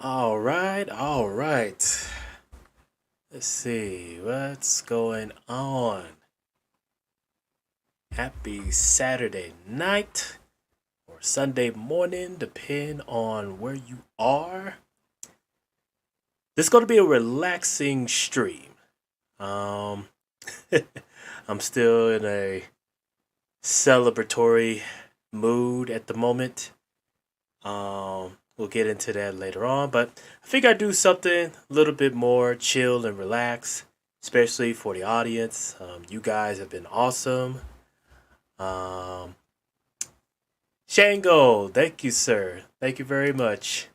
All right, all right. Let's see what's going on. Happy Saturday night or Sunday morning, depending on where you are. This is going to be a relaxing stream. Um, I'm still in a celebratory mood at the moment. We'll get into that later on, but I think I'd do something a little bit more chill and relax, especially for the audience. You guys have been awesome. Um, Shango, thank you, sir. Thank you very much.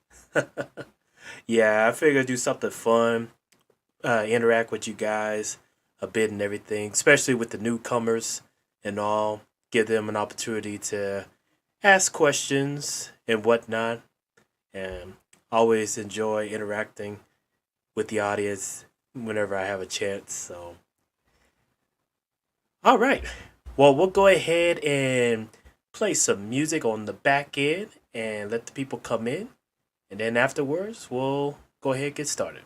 Yeah, I figured I'd do something fun, interact with you guys a bit and everything, especially with the newcomers and all. Give them an opportunity to ask questions and whatnot. And always enjoy interacting with the audience whenever I have a chance. So, all right. Well, we'll go ahead and play some music on the back end and let the people come in. And then afterwards, we'll go ahead and get started.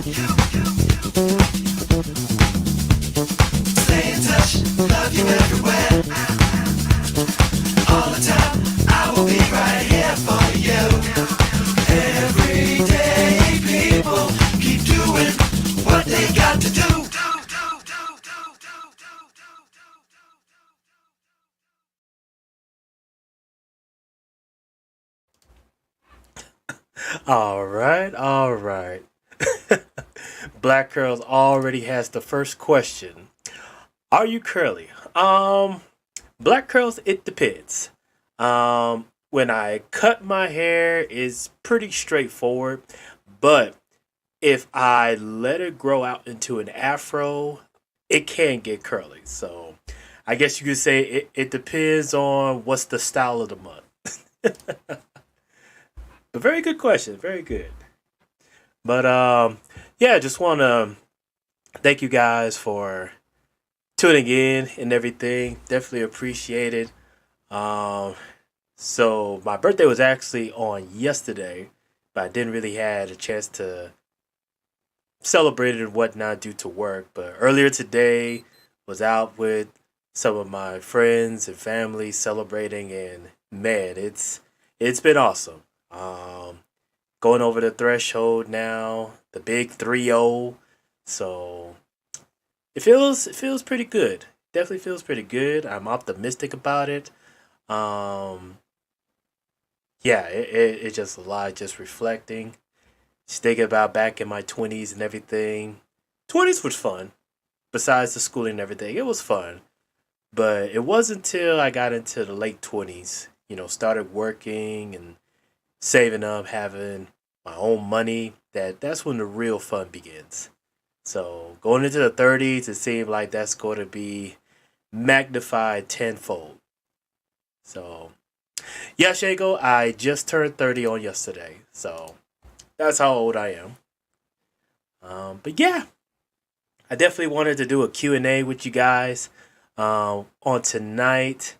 Stay in touch, love you everywhere. All the time, I will be right here for you. Everyday people keep doing what they got to do. All right, all right. Black Curls already has the first question. Are you curly? Black curls, it depends. When I cut my hair, it's pretty straightforward. But if I let it grow out into an afro, it can get curly. So I guess you could say it depends on what's the style of the month. But very good question. Very good. But yeah, just want to thank you guys for tuning in and everything. Definitely appreciate it. Um, so my birthday was actually on yesterday, but I didn't really had a chance to celebrate it and whatnot due to work. But earlier today was out with some of my friends and family celebrating, and man, it's been awesome. Going over the threshold now, the big 3-0. So it feels pretty good. Definitely feels pretty good. I'm optimistic about it. Um, yeah, it just a lot, just reflecting, just thinking about back in my 20s and everything. 20s was fun. Besides the schooling and everything, it was fun. But it wasn't until I got into the late 20s, started working and saving up, having my own money, that's when the real fun begins. So going into the 30s, it seemed like that's going to be magnified tenfold. So yeah, Shago, I just turned 30 on yesterday. So that's how old I am. But yeah, I definitely wanted to do a Q&A with you guys on tonight.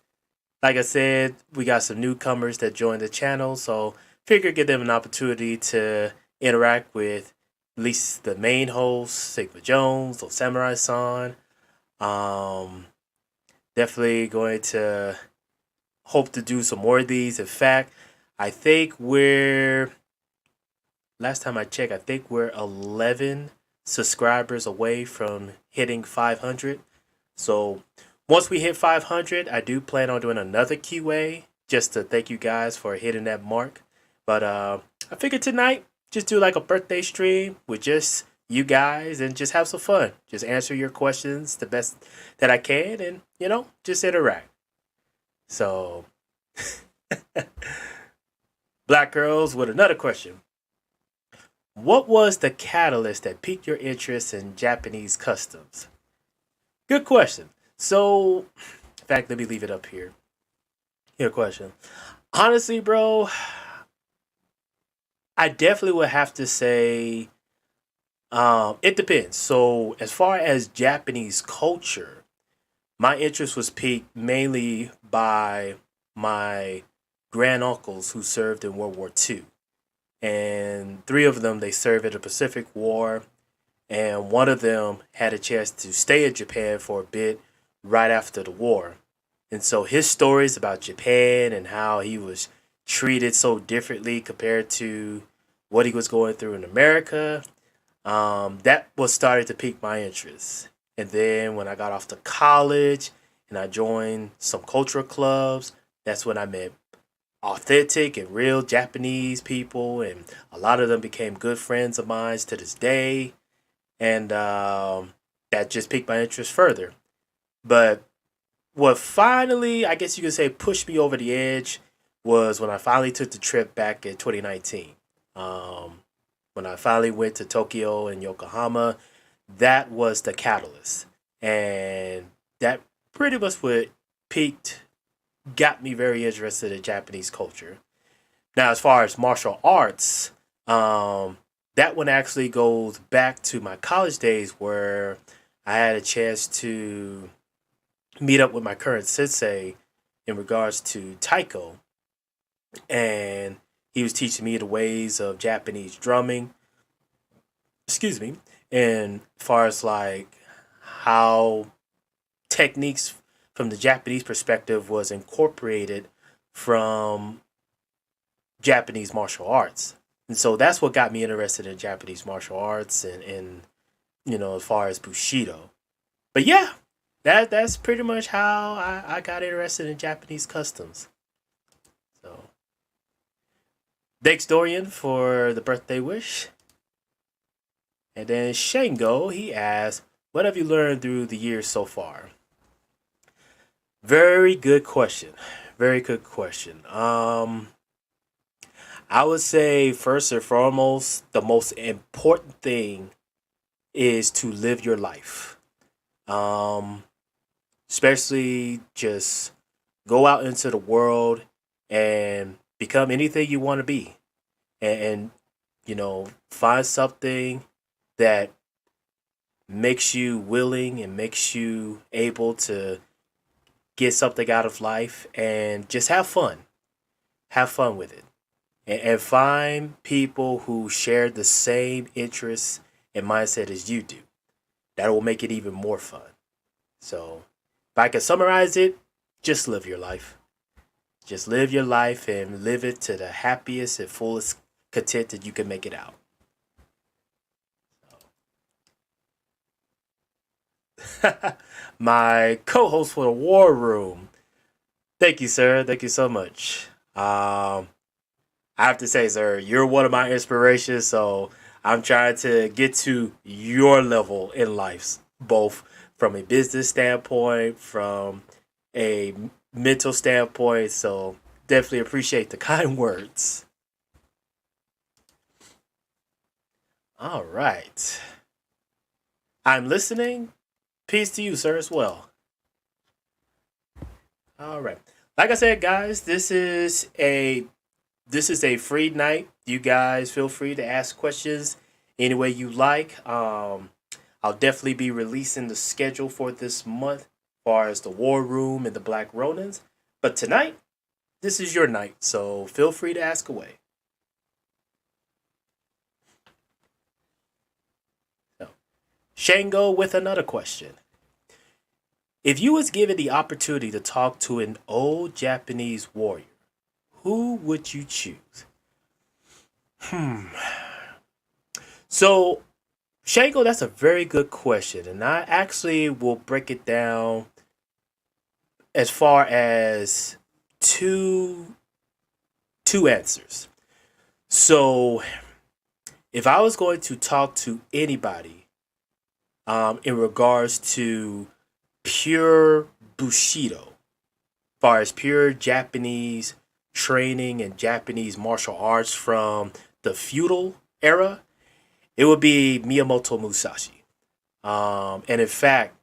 Like I said, we got some newcomers that joined the channel, so figure give them an opportunity to interact with at least the main host, Sigma Jones or Samurai San. Um, Definitely going to hope to do some more of these. In fact, I think we're last time I checked, I think we're 11 subscribers away from hitting 500. So once we hit 500, I do plan on doing another QA just to thank you guys for hitting that mark. But I figured tonight just do like a birthday stream with just you guys and just have some fun. Just answer your questions the best that I can and, just interact. So, Black Girls with another question. What was the catalyst that piqued your interest in Japanese customs? Good question. So, in fact, let me leave it up here. Your question. Honestly, bro, I definitely would have to say it depends. So, as far as Japanese culture, my interest was piqued mainly by my granduncles who served in World War II. And three of them, they served in the Pacific War. And one of them had a chance to stay in Japan for a bit right after the war. And so his stories about Japan and how he was treated so differently compared to what he was going through in America, that was started to pique my interest. And then when I got off to college and I joined some cultural clubs, that's when I met authentic and real Japanese people, and a lot of them became good friends of mine to this day. And that just piqued my interest further. But what finally, I guess you could say, pushed me over the edge was when I finally took the trip back in 2019. Um, when I finally went to Tokyo and Yokohama, that was the catalyst. And that pretty much what piqued, got me very interested in Japanese culture. Now, as far as martial arts, that one actually goes back to my college days where I had a chance to meet up with my current sensei in regards to taiko, and he was teaching me the ways of Japanese drumming. excuse me, and far as like how techniques from the Japanese perspective was incorporated from Japanese martial arts. And so that's what got me interested in Japanese martial arts and as far as Bushido. But yeah, that's pretty much how I got interested in Japanese customs. So thanks Dorian for the birthday wish. And then Shango, he asked, what have you learned through the years so far? Very good question. Very good question. I would say first and foremost, the most important thing is to live your life. Um, Especially just go out into the world and become anything you want to be, and find something that makes you willing and makes you able to get something out of life and just have fun with it, and find people who share the same interests and mindset as you do. That will make it even more fun. So if I can summarize it, just live your life. Just live your life and live it to the happiest and fullest content that you can make it out. My co-host for the War Room. Thank you, sir. Thank you so much. I have to say, sir, you're one of my inspirations. So I'm trying to get to your level in life, both from a business standpoint, from a mental standpoint. So definitely appreciate the kind words. All right. I'm listening. Peace to you, sir, as well. All right. Like I said, guys, this is a free night. You guys feel free to ask questions any way you like. I'll definitely be releasing the schedule for this month, as far as the War Room and the Black Ronins. But tonight, this is your night, so feel free to ask away. So, Shango with another question. If you was given the opportunity to talk to an old Japanese warrior, who would you choose? Hmm. So, Shango, that's a very good question, and I actually will break it down as far as two two answers. So, if I was going to talk to anybody in regards to pure Bushido, far as pure Japanese training and Japanese martial arts from the feudal era, it would be Miyamoto Musashi. And in fact,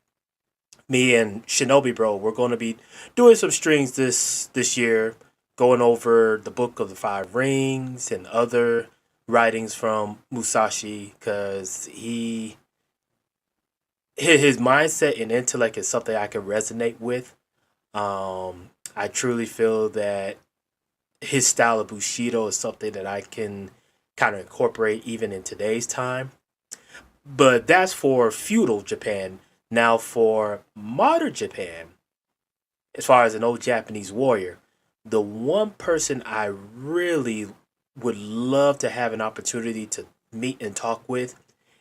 me and Shinobi Bro, we're going to be doing some strings this year, going over the Book of the Five Rings and other writings from Musashi, because his mindset and intellect is something I can resonate with. I truly feel that his style of Bushido is something that I can kind of incorporate even in today's time. But that's for feudal Japan. Now, for modern Japan, as far as an old Japanese warrior, the one person I really would love to have an opportunity to meet and talk with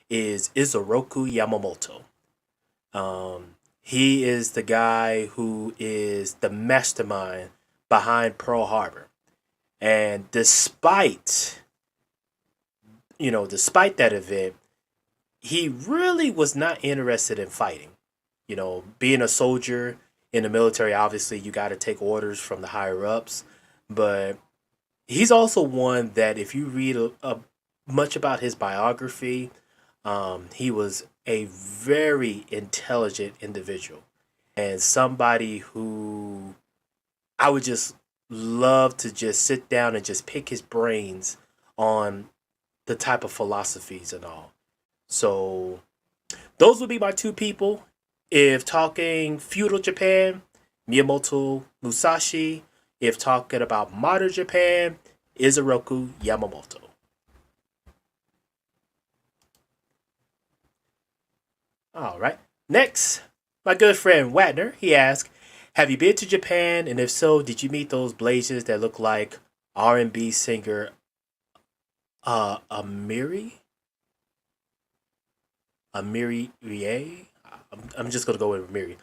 is Izoroku Yamamoto. He is the guy who is the mastermind behind Pearl Harbor. And despite that event, he really was not interested in fighting. Being a soldier in the military, obviously you got to take orders from the higher ups, but he's also one that if you read much about his biography, he was a very intelligent individual and somebody who I would just love to just sit down and just pick his brains on the type of philosophies and all. So those would be my two people. If talking feudal Japan, Miyamoto Musashi. If talking about modern Japan, Izoroku Yamamoto. All right. Next, my good friend Watner, he asked, "Have you been to Japan? And if so, did you meet those Blasians that look like R&B singer Amiri? Amiri Rie? I'm just gonna go with Amiri.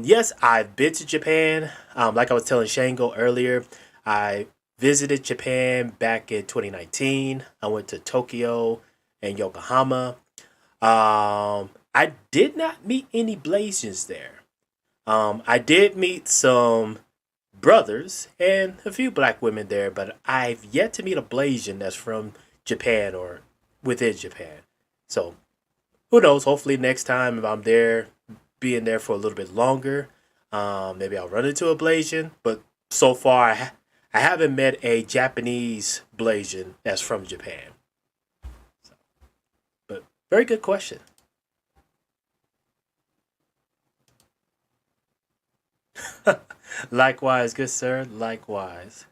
Yes, I've been to Japan. Like I was telling Shango earlier, I visited Japan back in 2019. I went to Tokyo and Yokohama. I did not meet any Blasians there. I did meet some brothers and a few black women there, but I've yet to meet a Blasian that's from Japan or within Japan. So who knows? Hopefully next time if I'm there, being there for a little bit longer, maybe I'll run into a Blasian. But so far, I haven't met a Japanese Blasian that's from Japan. So, but very good question. Likewise, good sir. Likewise.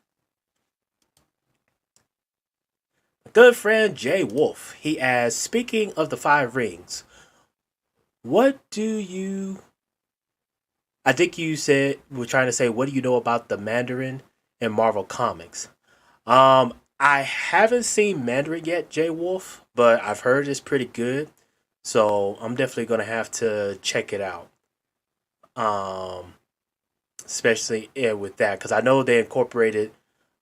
Good friend Jay Wolf. He asks, speaking of the five rings, what do you I think you said we're trying to say what do you know about the Mandarin in Marvel Comics? I haven't seen Mandarin yet, Jay Wolf, but I've heard it's pretty good. So I'm definitely gonna have to check it out. Um, Especially with that because I know they incorporated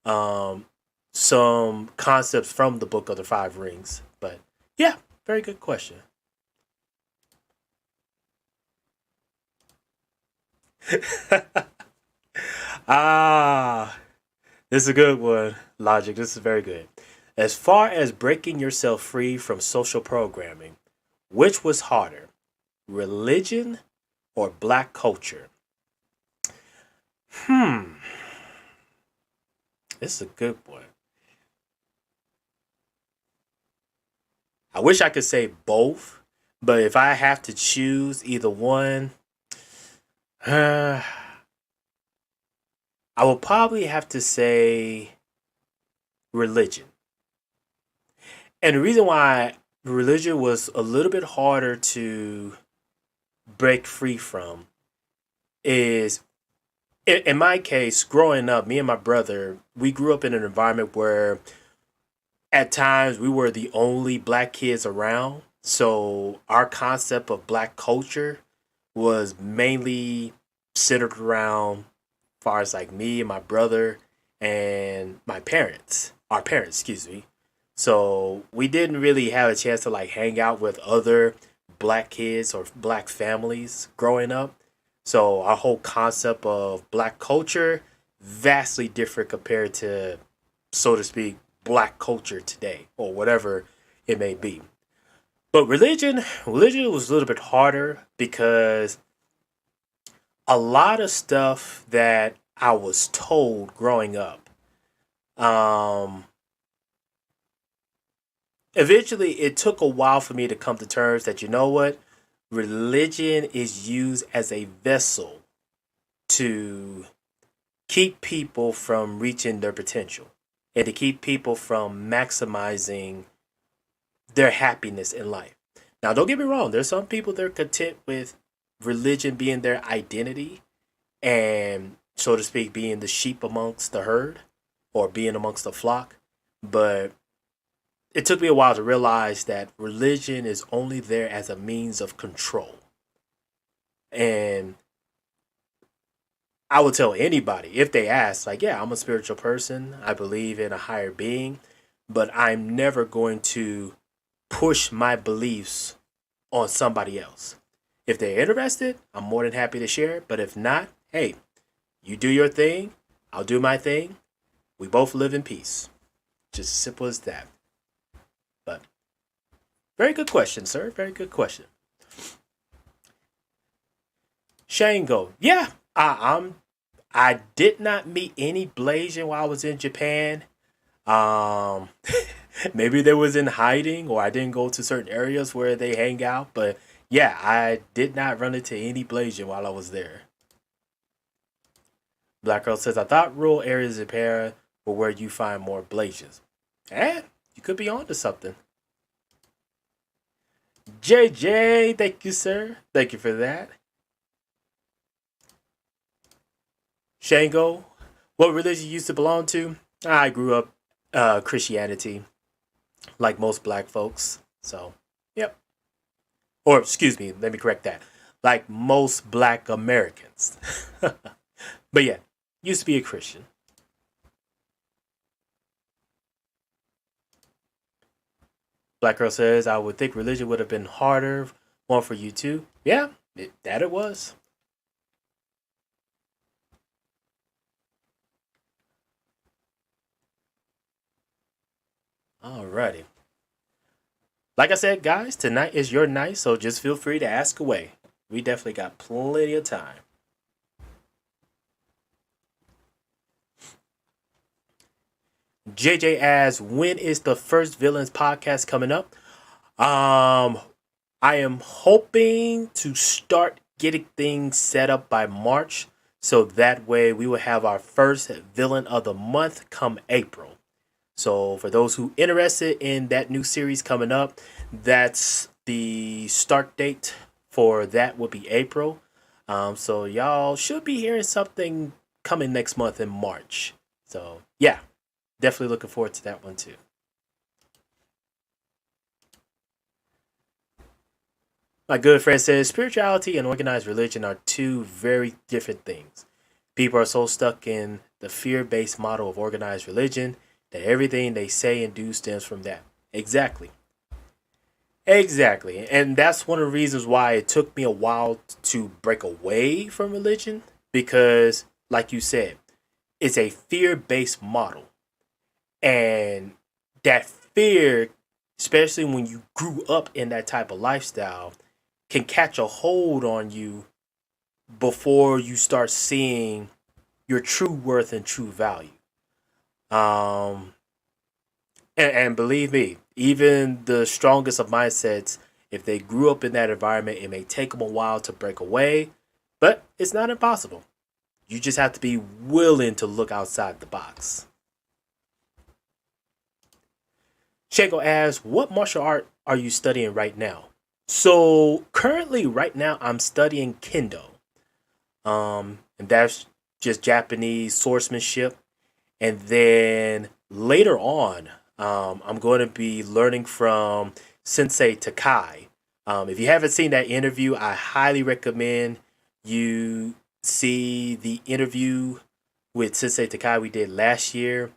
um some concepts from the Book of the Five Rings. But yeah, very good question. Ah, this is a good one. Logic, this is very good. As far as breaking yourself free from social programming, which was harder, religion or black culture? Hmm, this is a good one. I wish I could say both, but if I have to choose either one, I will probably have to say religion. And the reason why religion was a little bit harder to break free from is in my case, growing up, me and my brother, we grew up in an environment where at times we were the only black kids around. So our concept of black culture was mainly centered around far as like me and my brother and my parents, our parents, excuse me. So we didn't really have a chance to like hang out with other black kids or black families growing up. So our whole concept of black culture vastly different compared to, so to speak, black culture today or whatever it may be. But religion was a little bit harder because a lot of stuff that I was told growing up, um, eventually it took a while for me to come to terms that you know what, religion is used as a vessel to keep people from reaching their potential and to keep people from maximizing their happiness in life. Now, don't get me wrong, there's some people that are content with religion being their identity and, so to speak, being the sheep amongst the herd or being amongst the flock. But it took me a while to realize that religion is only there as a means of control. And I would tell anybody if they ask, like, yeah, I'm a spiritual person. I believe in a higher being, but I'm never going to push my beliefs on somebody else. If they're interested, I'm more than happy to share. But if not, hey, you do your thing, I'll do my thing. We both live in peace. Just as simple as that. But very good question, sir. Very good question. Shango, yeah, I did not meet any Blasian while I was in Japan. Um, maybe they was in hiding, or I didn't go to certain areas where they hang out. But yeah, I did not run into any Blasian while I was there. Black Girl says, I thought rural areas in Japan were where you find more Blasians. Eh, you could be onto something. JJ, thank you, sir. Thank you for that. Shango, what religion you used to belong to? I grew up Christianity, like most black folks. So, yep. Or, excuse me, let me correct that. Like most black Americans. But yeah, used to be a Christian. Black Girl says, I would think religion would have been harder one for you too. Yeah, that it was. Alrighty. Like I said, guys, tonight is your night, so just feel free to ask away. We definitely got plenty of time. JJ asks, when is the first Villains podcast coming up? Um, I am hoping to start getting things set up by March, so that way we will have our first Villain of the Month come April. So for those who interested in that new series coming up, that's the start date for that will be April. So y'all should be hearing something coming next month in March. So yeah, definitely looking forward to that one too. My good friend says spirituality and organized religion are two very different things. People are so stuck in the fear based model of organized religion that everything they say and do stems from that. Exactly. Exactly. And that's one of the reasons why it took me a while to break away from religion because, like you said, it's a fear based model. And that fear, especially when you grew up in that type of lifestyle, can catch a hold on you before you start seeing your true worth and true value. Um, and believe me, even the strongest of mindsets, if they grew up in that environment, it may take them a while to break away, but it's not impossible. You just have to be willing to look outside the box. Shango asks, what martial art are you studying right now? So currently, right now, I'm studying Kendo. And that's just Japanese swordsmanship. And then later on, I'm going to be learning from Sensei Takai. If you haven't seen that interview, I highly recommend you see the interview with Sensei Takai we did last year.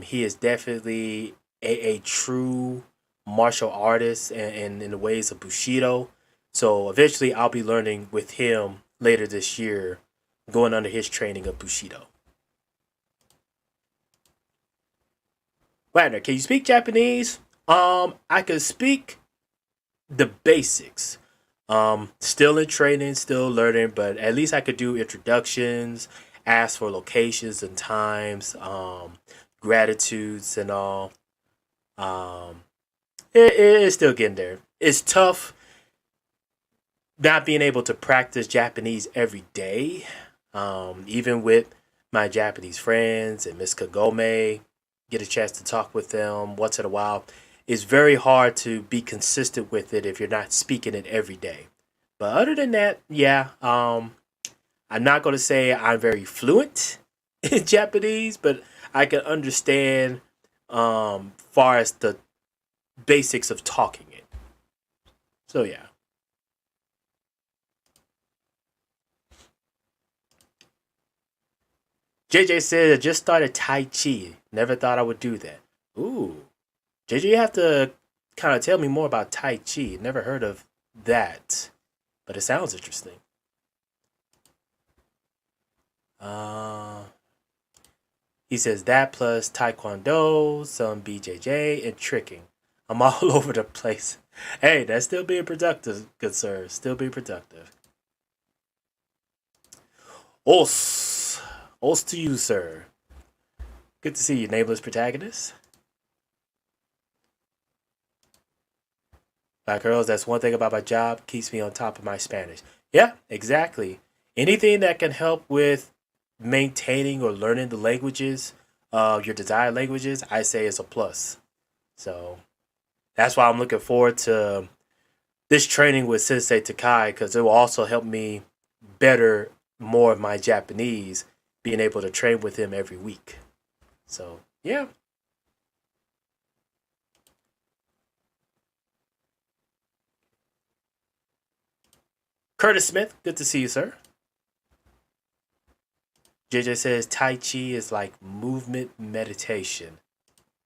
He is definitely a true martial artist and in the ways of Bushido. So eventually I'll be learning with him later this year, going under his training of Bushido. Wagner, can you speak Japanese? I can speak the basics. Still in training, still learning, but at least I could do introductions, ask for locations and times, gratitudes and all. Um, it's still getting there. It's tough not being able to practice Japanese every day. Even with my Japanese friends and Miss Kagome, get a chance to talk with them once in a while. It's very hard to be consistent with it if you're not speaking it every day. But other than that, yeah, I'm not going to say I'm very fluent in Japanese, but I can understand far as the basics of talking it. So yeah. JJ said I just started Tai Chi. Never thought I would do that. Ooh. JJ, you have to kind of tell me more about Tai Chi. Never heard of that. But it sounds interesting. Uh, he says that plus Taekwondo, some BJJ, and tricking. I'm all over the place. Hey, that's still being productive, good sir. Still being productive. Os. Os to you, sir. Good to see you, nameless protagonist. Black girls, that's one thing about my job, keeps me on top of my Spanish. Yeah, exactly. Anything that can help with maintaining or learning the languages, your desired languages, I say is a plus. So that's why I'm looking forward to this training with Sensei Takai because it will also help me better more of my Japanese, being able to train with him every week. So yeah. Curtis Smith, good to see you, sir. JJ says Tai Chi is like movement meditation.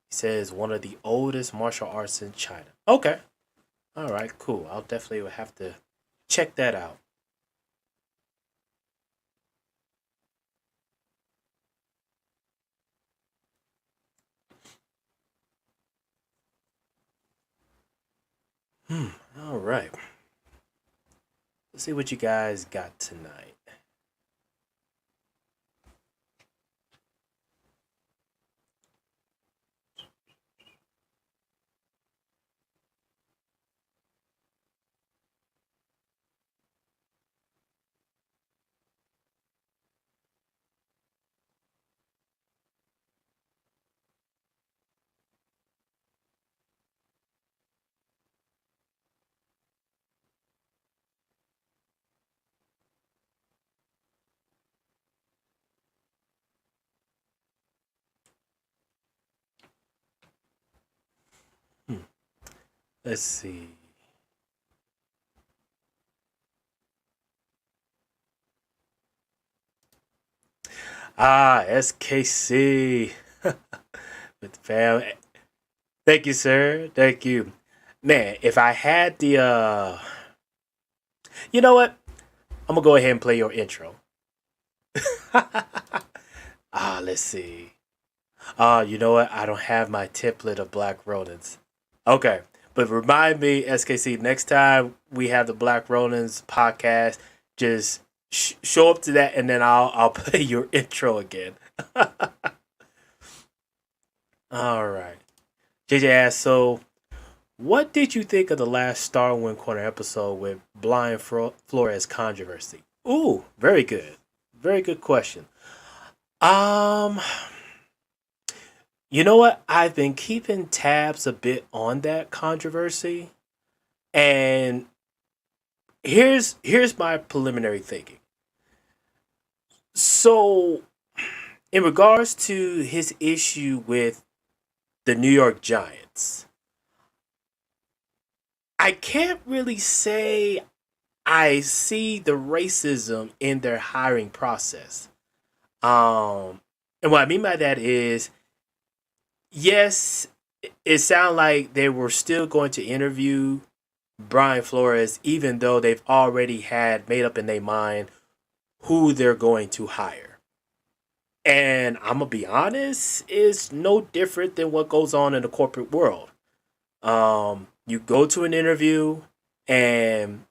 He says one of the oldest martial arts in China. Okay. All right, cool. I'll definitely have to check that out. All right. Let's see what you guys got tonight. Hmm. Let's see. Ah, SKC with the fam. Thank you, sir. Thank you. Man, if I had the you know what? I'm gonna go ahead and play your intro. Let's see. You know what? I don't have my template of Black Ronins. Okay. But remind me, SKC, next time we have the Black Ronins podcast, just show up to that and then I'll play your intro again. All right. JJ asks, so what did you think of the last Star One Corner episode with Blind Flores controversy? Ooh, very good. Very good question. Um, you know what? I've been keeping tabs a bit on that controversy, and here's my preliminary thinking. So, in regards to his issue with the New York Giants, I can't really say I see the racism in their hiring process. Um, and what I mean by that is, yes, it sounded like they were still going to interview Brian Flores, even though they've already had made up in their mind who they're going to hire. And I'm gonna be honest, it's no different than what goes on in the corporate world. You go to an interview, and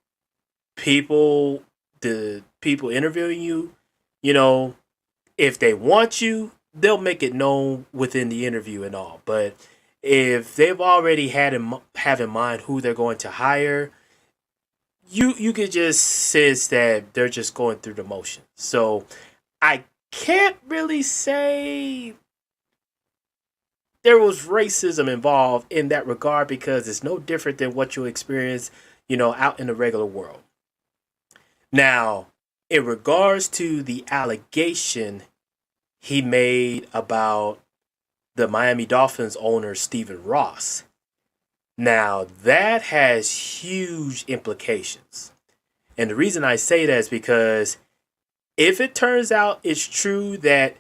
people, the people interviewing you, you know, if they want you, they'll make it known within the interview and all. But if they've already have in mind who they're going to hire, you could just sense that they're just going through the motions. So I can't really say there was racism involved in that regard because it's no different than what you experience, out in the regular world. Now, in regards to the allegation he made about the Miami Dolphins owner, Stephen Ross, now that has huge implications. And the reason I say that is because if it turns out it's true that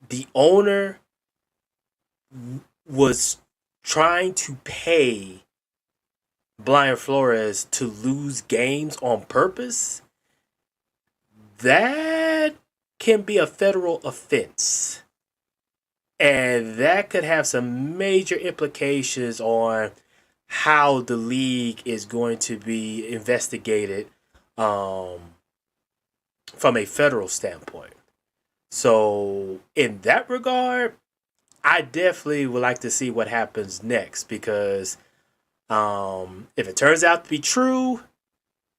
the owner was trying to pay Brian Flores to lose games on purpose, that can be a federal offense. And that could have some major implications on how the league is going to be investigated um, from a federal standpoint. So, in that regard, I definitely would like to see what happens next because if it turns out to be true,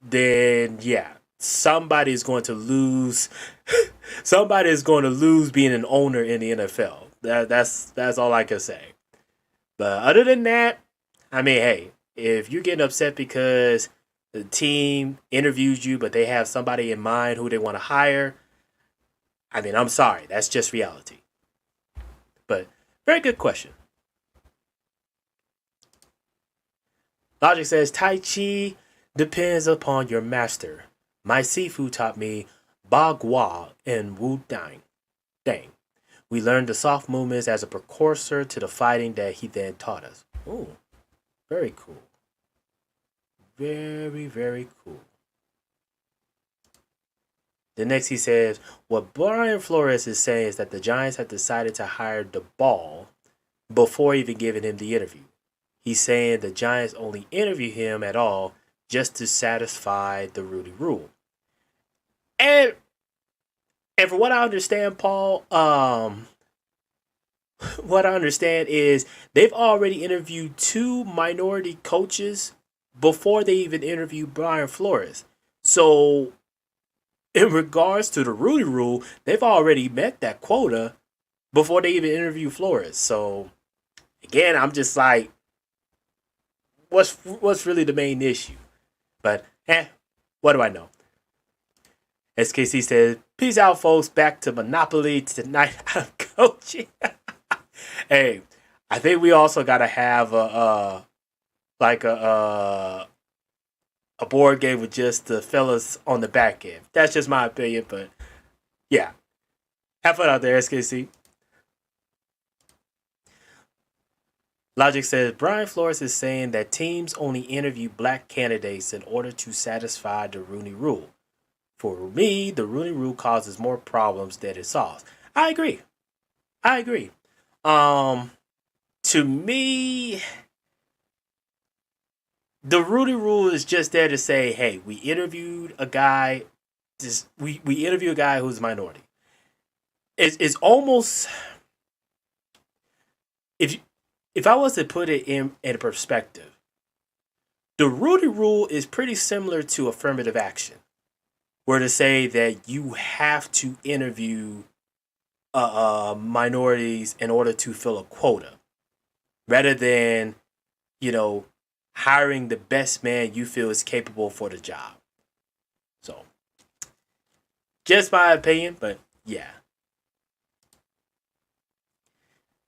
then yeah, somebody is going to lose. Somebody is going to lose being an owner in the NFL. That's all I can say. But other than that, I mean, hey, If you're getting upset because the team interviews you, but they have somebody in mind who they want to hire, I mean, I'm sorry. That's just reality. But very good question. Logic says Tai Chi depends upon your master. My Sifu taught me Bagua and Wu Dang. Dang. We learned the soft movements as a precursor to the fighting that he then taught us. Ooh, very cool. Very, very cool. The next he says, what Brian Flores is saying is that the Giants have decided to hire the ball before even giving him the interview. He's saying the Giants only interview him at all just to satisfy the Rudy rule. And and for what I understand, Paul, what I understand is they've already interviewed two minority coaches before they even interviewed Brian Flores. So in regards to the Rudy rule, they've already met that quota before they even interview Flores. So again, I'm just like, what's really the main issue? But what do I know? SKC says, "Peace out, folks. Back to Monopoly tonight. I'm coaching." Hey, I think we also gotta have like a board game with just the fellas on the back end. That's just my opinion, but yeah, have fun out there, SKC. Logic says Brian Flores is saying that teams only interview black candidates in order to satisfy the Rooney Rule. For me, the Rooney Rule causes more problems than it solves. I agree. I agree. Um, to me, the Rooney Rule is just there to say, hey, we interviewed a guy. We interview a guy who's a minority. It's almost if if I was to put it in perspective, the Rooney Rule is pretty similar to affirmative action, where to say that you have to interview minorities in order to fill a quota, rather than you know hiring the best man you feel is capable for the job. So, just my opinion, but yeah.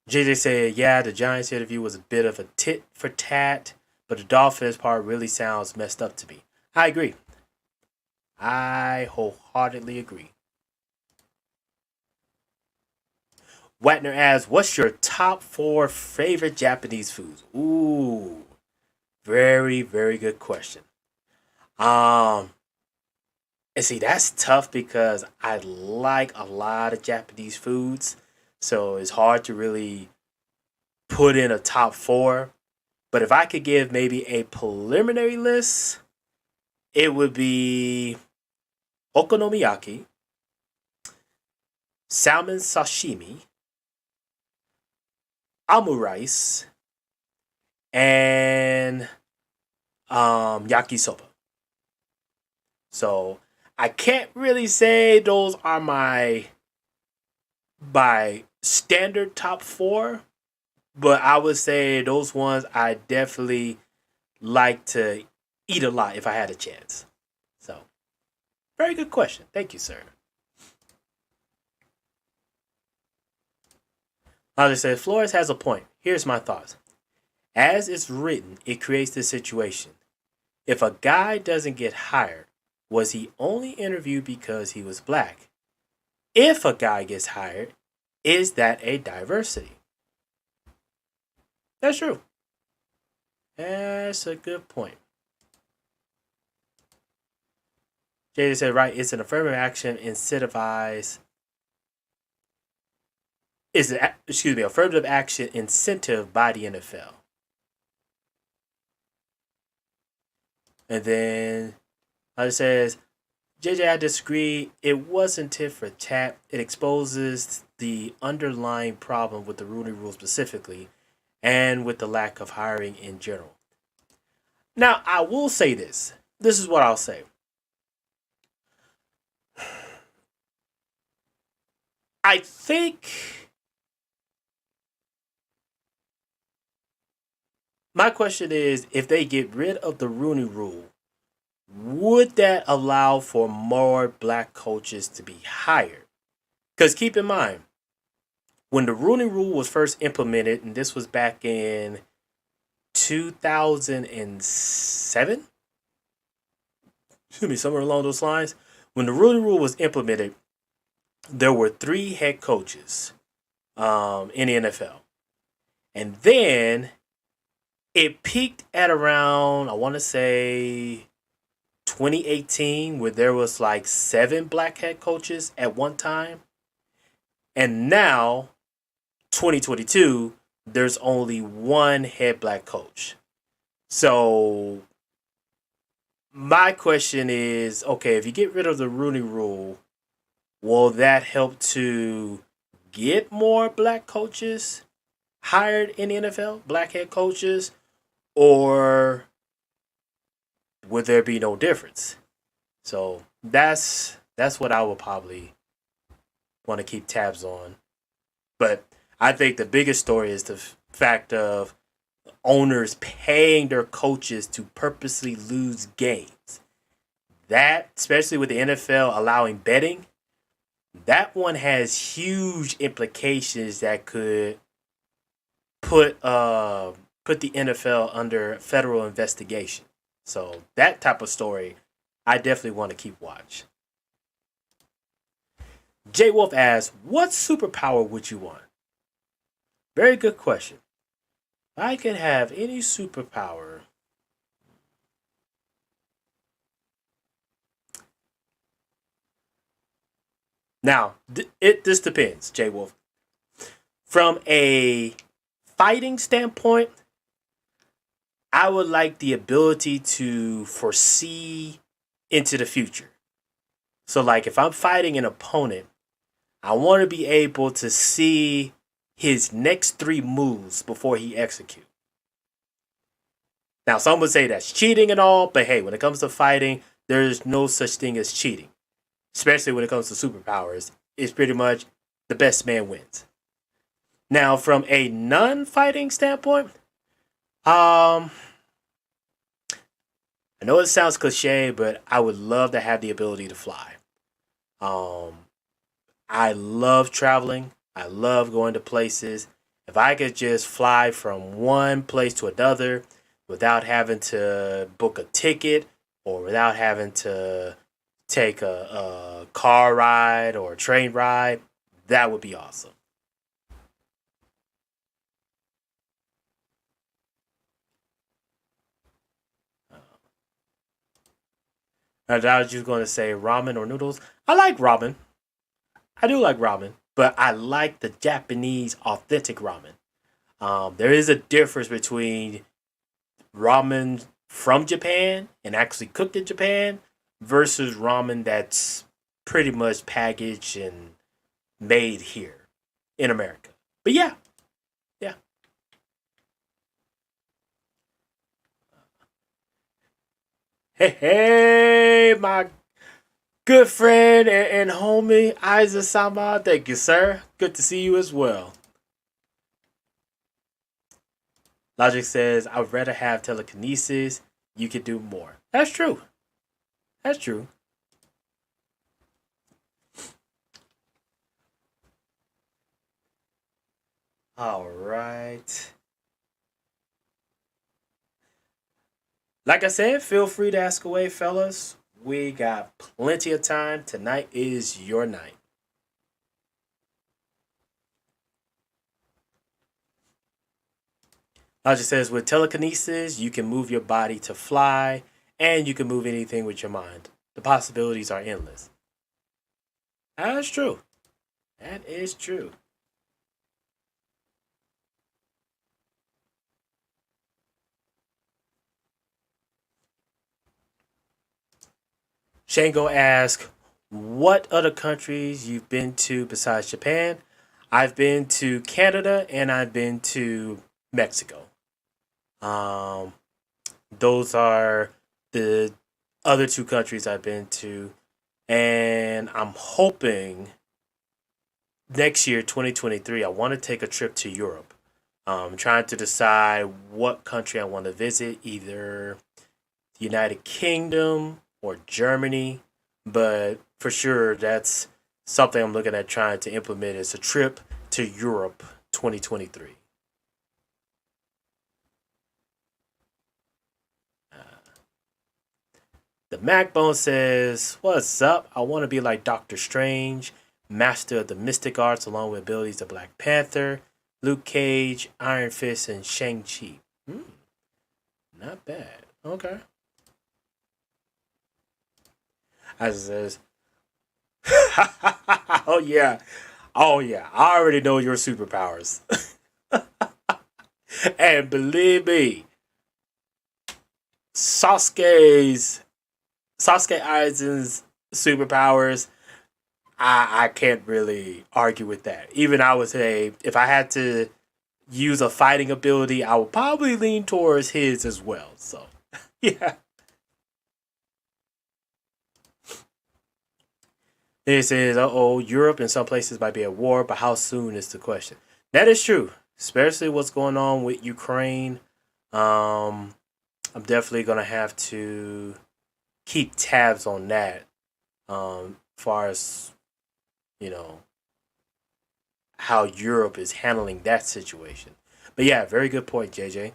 JJ said, yeah, the Giants interview was a bit of a tit for tat, but the Dolphins part really sounds messed up to me. I agree. I wholeheartedly agree. Wagner asks, what's your top four favorite Japanese foods? Ooh, very, very good question. Um, and see, that's tough because I like a lot of Japanese foods. So it's hard to really put in a top four. But if I could give maybe a preliminary list, it would be okonomiyaki, salmon sashimi, omurice, and yakisoba. So I can't really say those are my standard top four, but I would say those ones I definitely like to eat a lot if I had a chance. So, very good question. Thank you, sir. I just said Flores has a point. Here's my thoughts. As it's written, it creates this situation. If a guy doesn't get hired, was he only interviewed because he was black? If a guy gets hired, is that a diversity? That's true. That's a good point. Jada said, right, it's an affirmative action incentivized. Affirmative action incentive by the NFL. And then it says, JJ, I disagree. It wasn't tit for tat. It exposes the underlying problem with the Rooney Rule specifically and with the lack of hiring in general. Now, I will say this. This is what I'll say. I think My question is, if they get rid of the Rooney Rule, would that allow for more black coaches to be hired? Because keep in mind, when the Rooney Rule was first implemented, and this was back in 2007, excuse me, somewhere along those lines, when the Rooney Rule was implemented, there were three head coaches in the NFL. And then it peaked at around, I want to say, 2018, where there was like seven black head coaches at one time. And now, 2022, there's only one head black coach. So my question is, okay, if you get rid of the Rooney Rule, will that help to get more black coaches hired in the NFL, black head coaches, or would there be no difference? So that's what I would probably want to keep tabs on. But I think the biggest story is the fact of owners paying their coaches to purposely lose games. That, especially with the NFL allowing betting, that one has huge implications that could put the NFL under federal investigation. So that type of story, I definitely want to keep watch. Jay Wolf asks, "What superpower would you want?" Very good question. If I could have any superpower, now it this depends, Jay Wolf. From a fighting standpoint, I would like the ability to foresee into the future. So, like, if I'm fighting an opponent, I want to be able to see his next three moves before he executes. Now, some would say that's cheating and all, but hey, when it comes to fighting, there's no such thing as cheating, especially when it comes to superpowers. It's pretty much the best man wins. Now, from a non-fighting standpoint, um, I know it sounds cliche, but I would love to have the ability to fly. Um, I love traveling. I love going to places. If I could just fly from one place to another without having to book a ticket or without having to take a car ride or a train ride, that would be awesome. I was just going to say ramen or noodles. I like ramen. I do like ramen, but I like the Japanese authentic ramen. There is a difference between ramen from Japan and actually cooked in Japan versus ramen that's pretty much packaged and made here in America. But yeah, yeah. Hey, hey, my good friend and homie Isa Sama. Thank you, sir. Good to see you as well. Logic says, I would rather have telekinesis. You could do more. That's true. That's true. All right. Like I said, feel free to ask away, fellas. We got plenty of time. Tonight is your night. Logic says, with telekinesis, you can move your body to fly, and you can move anything with your mind. The possibilities are endless. That's true. That is true. Shango asks, what other countries you've been to besides Japan? I've been to Canada and I've been to Mexico. Um, those are the other two countries I've been to, and I'm hoping next year, 2023, I want to take a trip to Europe. Trying to decide what country I want to visit, either the United Kingdom or Germany. But for sure, that's something I'm looking at trying to implement is a trip to Europe 2023. The MacBone says, "What's up? I want to be like Doctor Strange, master of the mystic arts along with abilities of Black Panther, Luke Cage, Iron Fist, and Shang-Chi." Hmm, not bad. Okay. As it says, "Oh yeah, oh yeah, I already know your superpowers." And believe me, Sasuke's Sasuke Aizen's superpowers, I can't really argue with that. Even I would say if I had to use a fighting ability, I would probably lean towards his as well. So yeah. It says, "Uh oh, Europe and some places might be at war, but how soon is the question." That is true, especially what's going on with Ukraine. Um, I'm definitely gonna have to keep tabs on that. As far as you know how Europe is handling that situation. But yeah, very good point, JJ.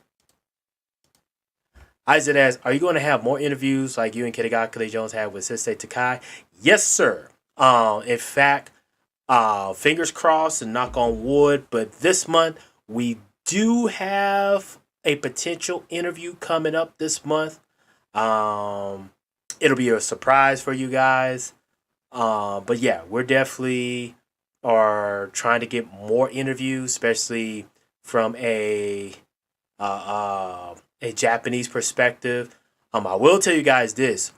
Isaac asks, "Are you going to have more interviews like you and Kitagakure Jones had with Sensei Takai?" Yes, sir. In fact, fingers crossed and knock on wood, but this month we do have a potential interview coming up this month. Um, it'll be a surprise for you guys. But yeah, we're definitely are trying to get more interviews, especially from a Japanese perspective. I will tell you guys this: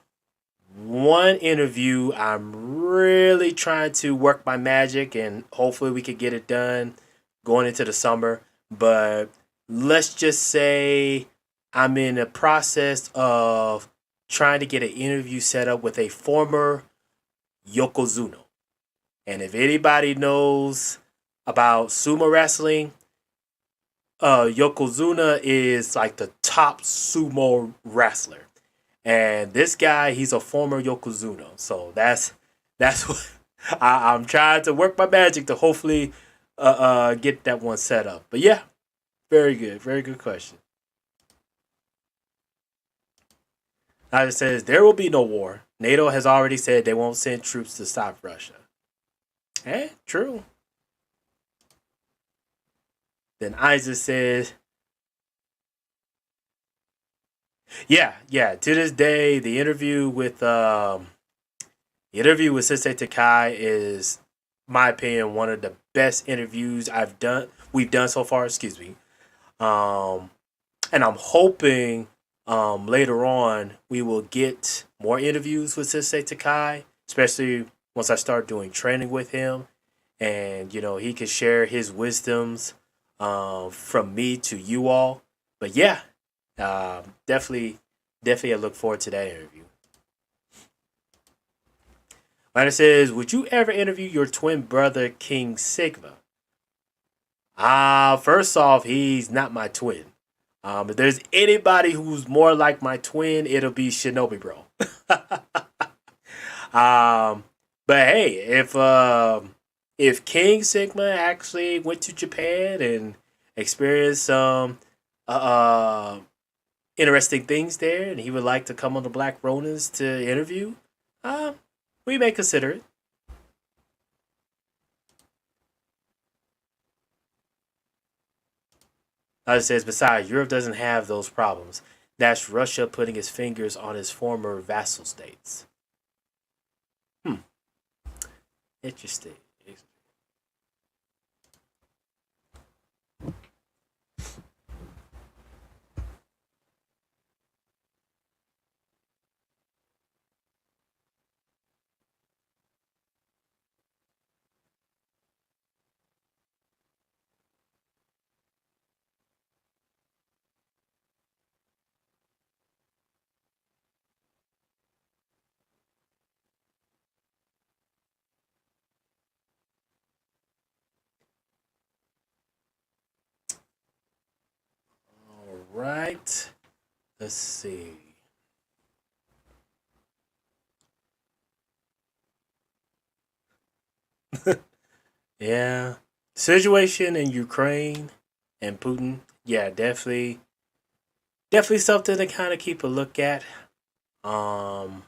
one interview, I'm really trying to work my magic, and hopefully we could get it done going into the summer. But let's just say I'm in the process of trying to get an interview set up with a former Yokozuna. And if anybody knows about sumo wrestling, Yokozuna is like the top sumo wrestler. And this guy, he's a former Yokozuna. So that's what I'm trying to work my magic to hopefully get that one set up. But yeah, very good question. Now it says there will be no war. NATO has already said they won't send troops to stop Russia. Eh, true. Then Isaac says, yeah. To this day, the interview with Sensei Takai is, my opinion, one of the best interviews we've done so far. Excuse me. Um, and I'm hoping later on we will get more interviews with Sensei Takai, especially once I start doing training with him, and he can share his wisdoms from me to you all. But yeah, definitely, I look forward to that interview. Lana says, "Would you ever interview your twin brother King Sigma?" First off, he's not my twin. If there's anybody who's more like my twin, it'll be Shinobi Bro. um, but hey, if King Sigma actually went to Japan and experienced some uh, uh interesting things there, and he would like to come on the Black Ronins to interview, uh, we may consider it. It says, "Besides, Europe doesn't have those problems. That's Russia putting his fingers on his former vassal states." Hmm, interesting. right. Let's see. Yeah. Situation in Ukraine and Putin. Yeah, definitely something to kind of keep a look at. Um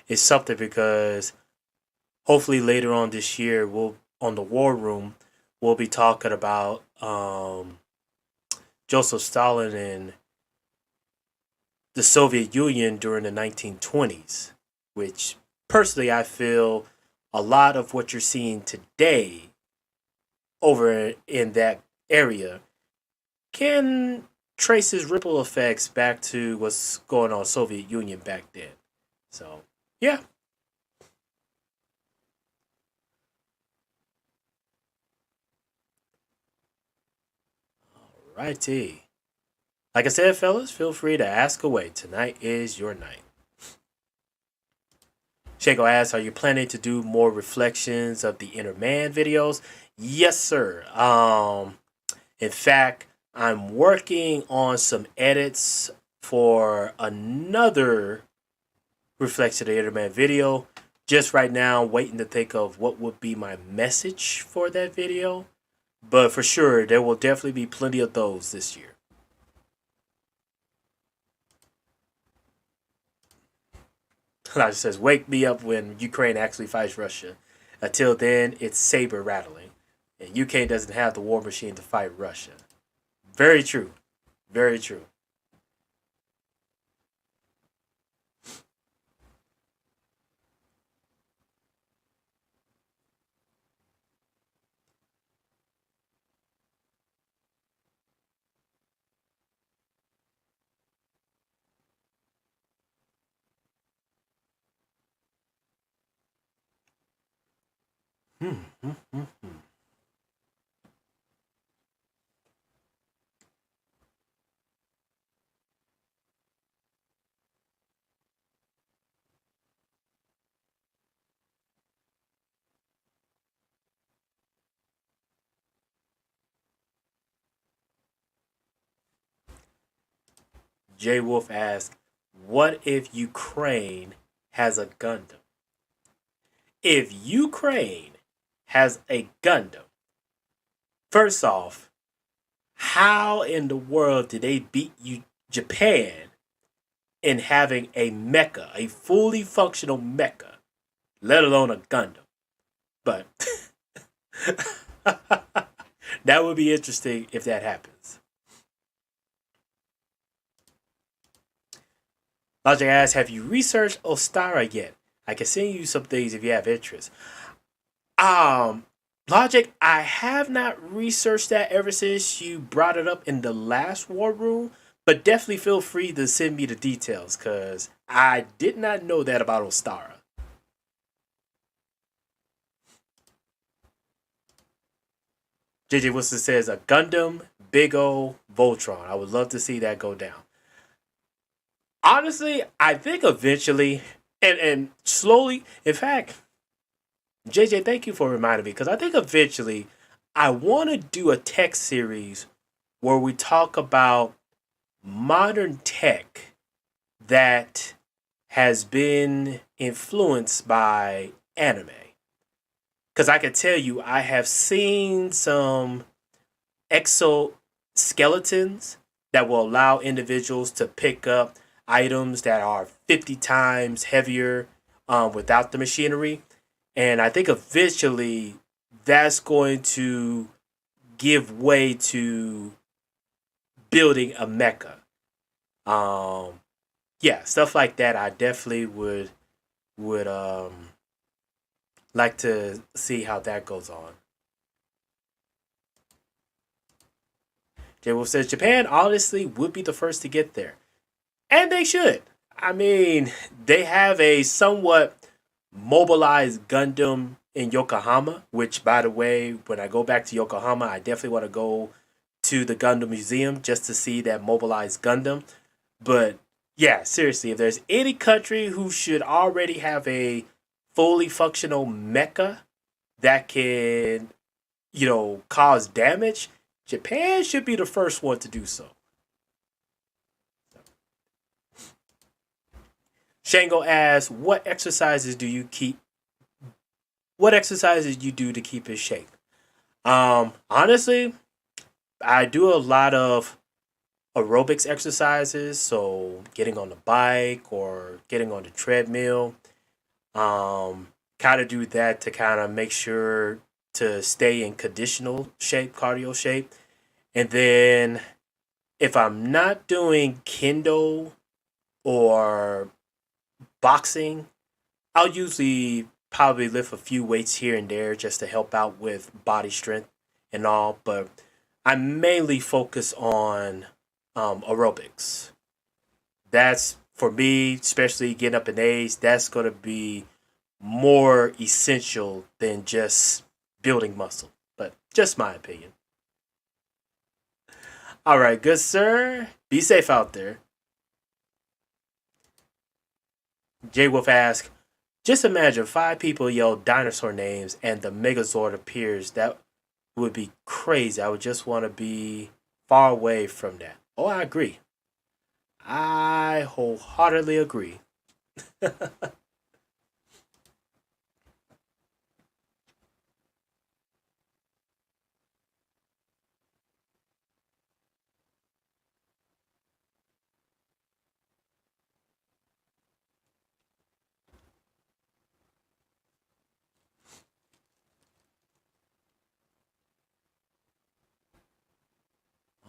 it's something because hopefully later on this year we'll on the war room we'll be talking about Joseph Stalin and the Soviet Union during the 1920s, which personally I feel a lot of what you're seeing today over in that area can trace its ripple effects back to what's going on Soviet Union back then. So yeah, righty. Like I said, fellas, feel free to ask away. Tonight is your night. Shanko asks, are you planning to do more reflections of the inner man videos? Yes, sir. In fact, I'm working on some edits for another reflection of the inner man video. Just right now, waiting to think of what would be my message for that video. But for sure, there will definitely be plenty of those this year. Elijah says, wake me up when Ukraine actually fights Russia. Until then, it's saber rattling. And UK doesn't have the war machine to fight Russia. Very true. Very true. Hmm, hmm, hmm, hmm. Jay Wolf asks, what if Ukraine has a Gundam? If Ukraine has a Gundam, first off, how in the world did they beat you, Japan, in having a mecha, a fully functional mecha, let alone a Gundam? But that would be interesting if that happens. Logic asks, have you researched Ostara yet? I can send you some things if you have interest. Um, Logic, I have not researched that ever since you brought it up in the last war room, but definitely feel free to send me the details because I did not know that about Ostara. JJ Wilson says a Gundam Big O Voltron. I would love to see that go down. Honestly, I think eventually and slowly, in fact, JJ, thank you for reminding me because I think eventually I want to do a tech series where we talk about modern tech that has been influenced by anime. Because I can tell you, I have seen some exoskeletons that will allow individuals to pick up items that are 50 times heavier without the machinery. And I think eventually that's going to give way to building a mecha. Um, yeah, stuff like that. I definitely would like to see how that goes on. J Wolf says Japan honestly would be the first to get there, and they should. I mean, they have a somewhat mobilized Gundam in Yokohama, which, by the way, when I go back to Yokohama, I definitely want to go to the Gundam Museum just to see that mobilized Gundam. But yeah, seriously, if there's any country who should already have a fully functional mecha that can, cause damage, Japan should be the first one to do so. Shango asks, what exercises you do to keep in shape? Honestly, I do a lot of aerobics exercises, so getting on the bike or getting on the treadmill. Kind of do that to kind of make sure to stay in conditional shape, cardio shape. And then if I'm not doing kendo or boxing, I'll usually probably lift a few weights here and there just to help out with body strength and all. But I mainly focus on aerobics. That's for me, especially getting up in age, that's going to be more essential than just building muscle. But just my opinion. All right, good sir. Be safe out there. J Wolf asks, just imagine five people yell dinosaur names and the Megazord appears. That would be crazy. I would just want to be far away from that. Oh, I agree. I wholeheartedly agree.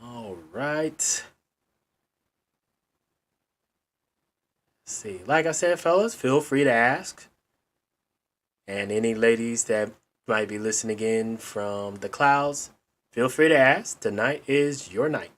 All right. Let's see. Like I said, fellas, feel free to ask. And any ladies that might be listening in from the clouds, feel free to ask. Tonight is your night.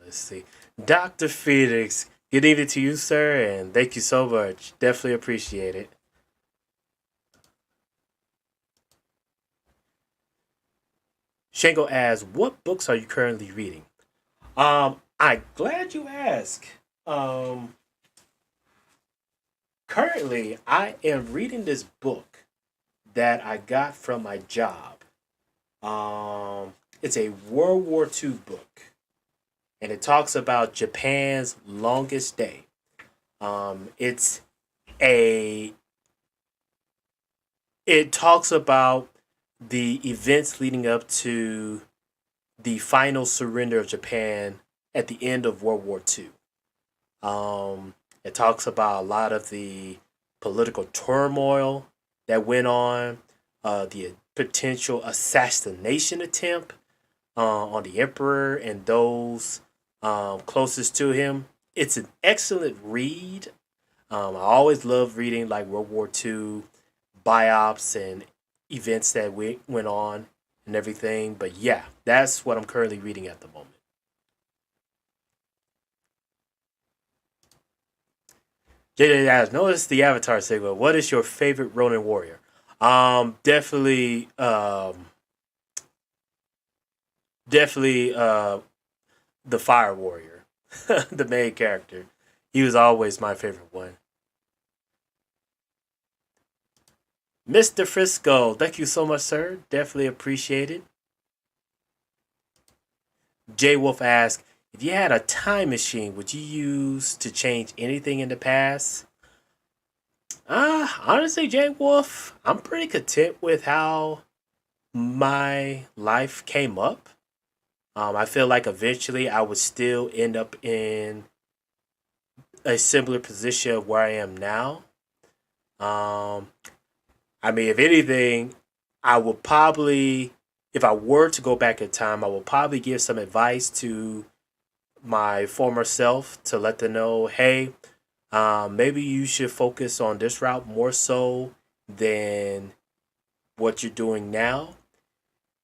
Let's see. Dr. Phoenix, good evening to you, sir, and thank you so much. Definitely appreciate it. Shango asks, what books are you currently reading? I'm glad you asked. Um, Currently, I am reading this book that I got from my job. It's a World War II book, and it talks about Japan's longest day. It's a it talks about the events leading up to the final surrender of Japan at the end of World War II. It talks about a lot of the political turmoil that went on, the potential assassination attempt on the emperor and those closest to him. It's an excellent read. I always love reading like World War II biops and events that went on and everything. But yeah, that's what I'm currently reading at the moment. JJ asks, notice the Avatar segment. What is your favorite Ronin warrior? Definitely, definitely, the Fire Warrior, the main character. He was always my favorite one. Mr. Frisco, thank you so much, sir. Definitely appreciate it. J Wolf asks, if you had a time machine, would you use to change anything in the past? Honestly, Jay Wolf, I'm pretty content with how my life came up. I feel like eventually I would still end up in a similar position of where I am now. Um, I mean, if anything, I would probably, if I were to go back in time, I would probably give some advice to my former self to let them know, hey, maybe you should focus on this route more so than what you're doing now.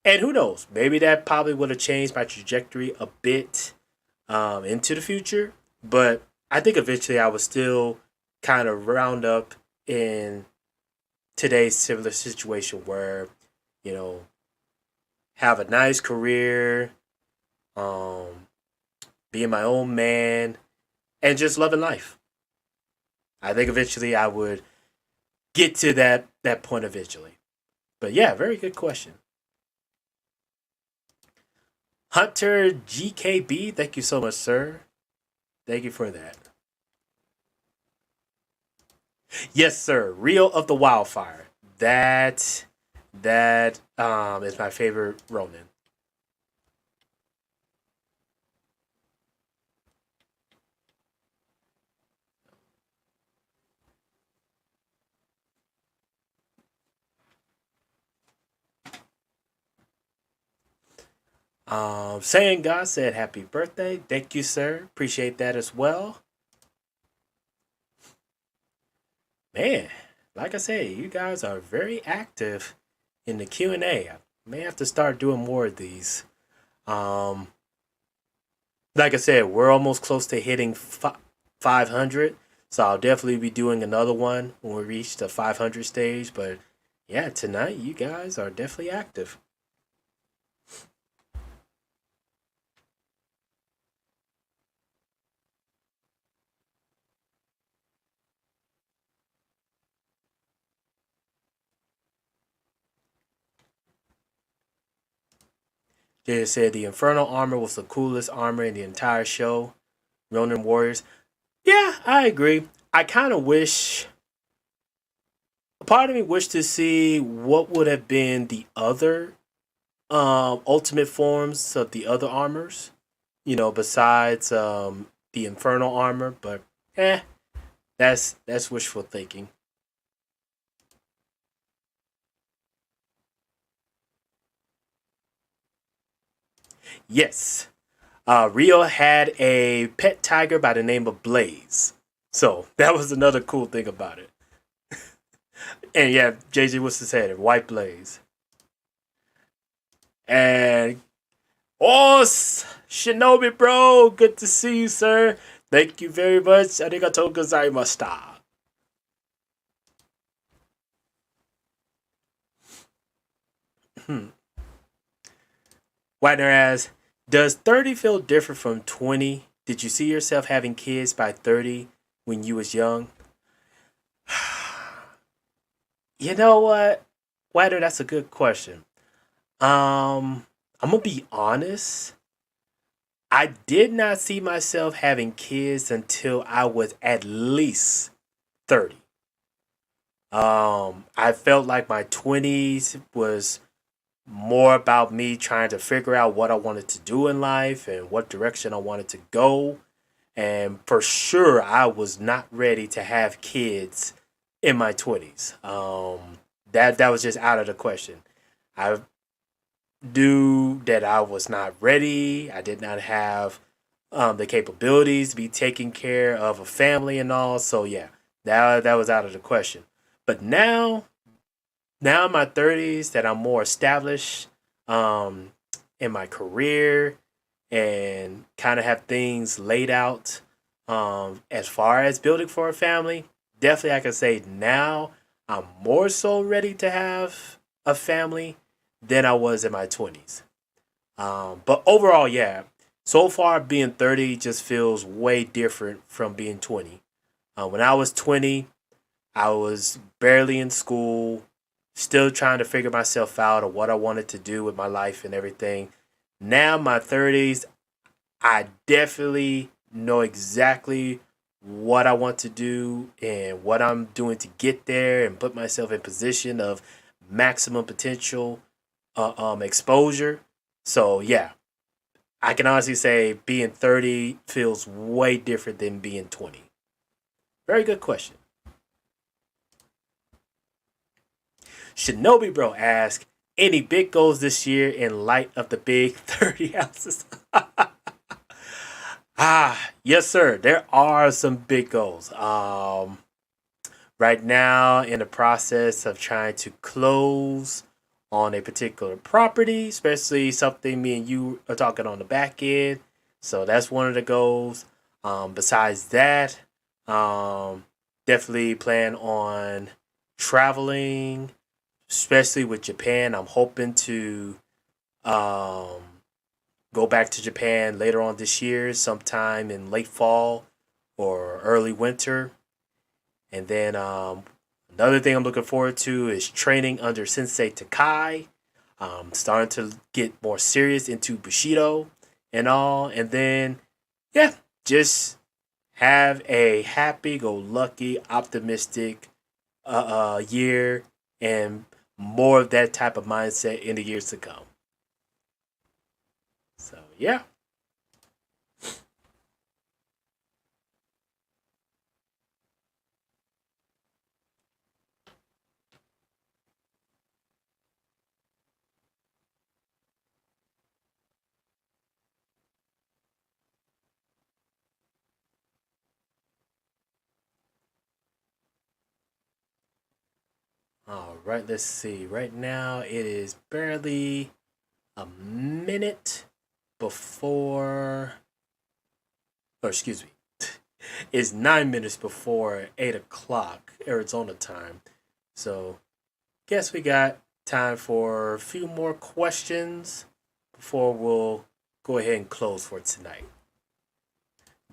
And who knows? Maybe that probably would have changed my trajectory a bit into the future. But I think eventually I would still kind of round up in today's similar situation where, you know, have a nice career, um, being my own man, and just loving life. I think eventually I would get to that point eventually. But yeah, very good question. Hunter GKB, thank you so much, sir. Thank you for that. Yes, sir. Rio of the Wildfire. That is my favorite Ronin. Saying God said happy birthday. Thank you, sir. Appreciate that as well. Man, like I say, you guys are very active in the Q&A. I may have to start doing more of these. Um, like I said, we're almost close to hitting 500. So I'll definitely be doing another one when we reach the 500 stage. But yeah, tonight you guys are definitely active. They said the Infernal armor was the coolest armor in the entire show. Ronin Warriors. Yeah, I agree. I kind of wish, a part of me wished to see what would have been the other ultimate forms of the other armors, besides the Infernal armor, but eh, that's wishful thinking. Yes. Rio had a pet tiger by the name of Blaze. So that was another cool thing about it. And yeah, JJ was to say it, White Blaze. And oh, Shinobi bro, good to see you, sir. Thank you very much. Arigatou gozaimashita. Hmm. Wagner asks, does 30 feel different from 20? Did you see yourself having kids by 30 when you was young? You know what? Wagner, that's a good question. I'm gonna be honest. I did not see myself having kids until I was at least 30. I felt like my 20s was more about me trying to figure out what I wanted to do in life and what direction I wanted to go. And for sure, I was not ready to have kids in my 20s. That was just out of the question. I knew that I was not ready. I did not have the capabilities to be taking care of a family and all. So yeah, that was out of the question. But now in my 30s that I'm more established um, in my career and kind of have things laid out as far as building for a family, definitely I can say now I'm more so ready to have a family than I was in my 20s. But overall, yeah, so far being 30 just feels way different from being 20. When I was 20, I was barely in school, still trying to figure myself out of what I wanted to do with my life and everything. Now, my 30s, I definitely know exactly what I want to do and what I'm doing to get there and put myself in position of maximum potential exposure. So yeah, I can honestly say being 30 feels way different than being 20. Very good question. Shinobi Bro asks, any big goals this year in light of the big 30 ounces? Yes, sir. There are some big goals. Right now, in the process of trying to close on a particular property, especially something me and you are talking on the back end. So that's one of the goals. Besides that, um, definitely plan on traveling, especially with Japan. I'm hoping to um, go back to Japan later on this year, sometime in late fall or early winter. And then another thing I'm looking forward to is training under Sensei Takai. Starting to get more serious into Bushido and all. And then, yeah, just have a happy go lucky, optimistic year and more of that type of mindset in the years to come. So, yeah. All right, let's see. Right now, it is barely a minute before, or excuse me, it's 9 minutes before 8 o'clock Arizona time. So, guess we got time for a few more questions before we'll go ahead and close for tonight.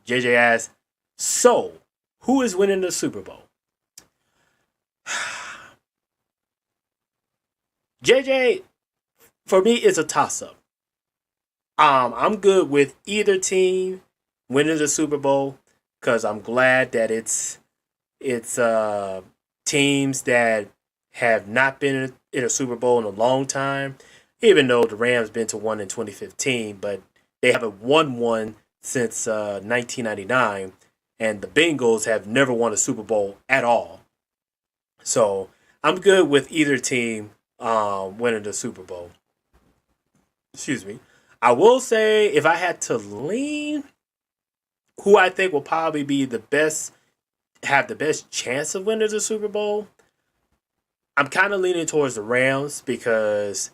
JJ asks, so who is winning the Super Bowl? JJ, for me, it's a toss up. I'm good with either team winning the Super Bowl because I'm glad that it's teams that have not been in a Super Bowl in a long time. Even though the Rams been to one in 2015, but they haven't won one since 1999, and the Bengals have never won a Super Bowl at all. So I'm good with either team winning the Super Bowl. Excuse me. I will say if I had to lean, who I think will probably be the best, have the best chance of winning the Super Bowl, I'm kind of leaning towards the Rams because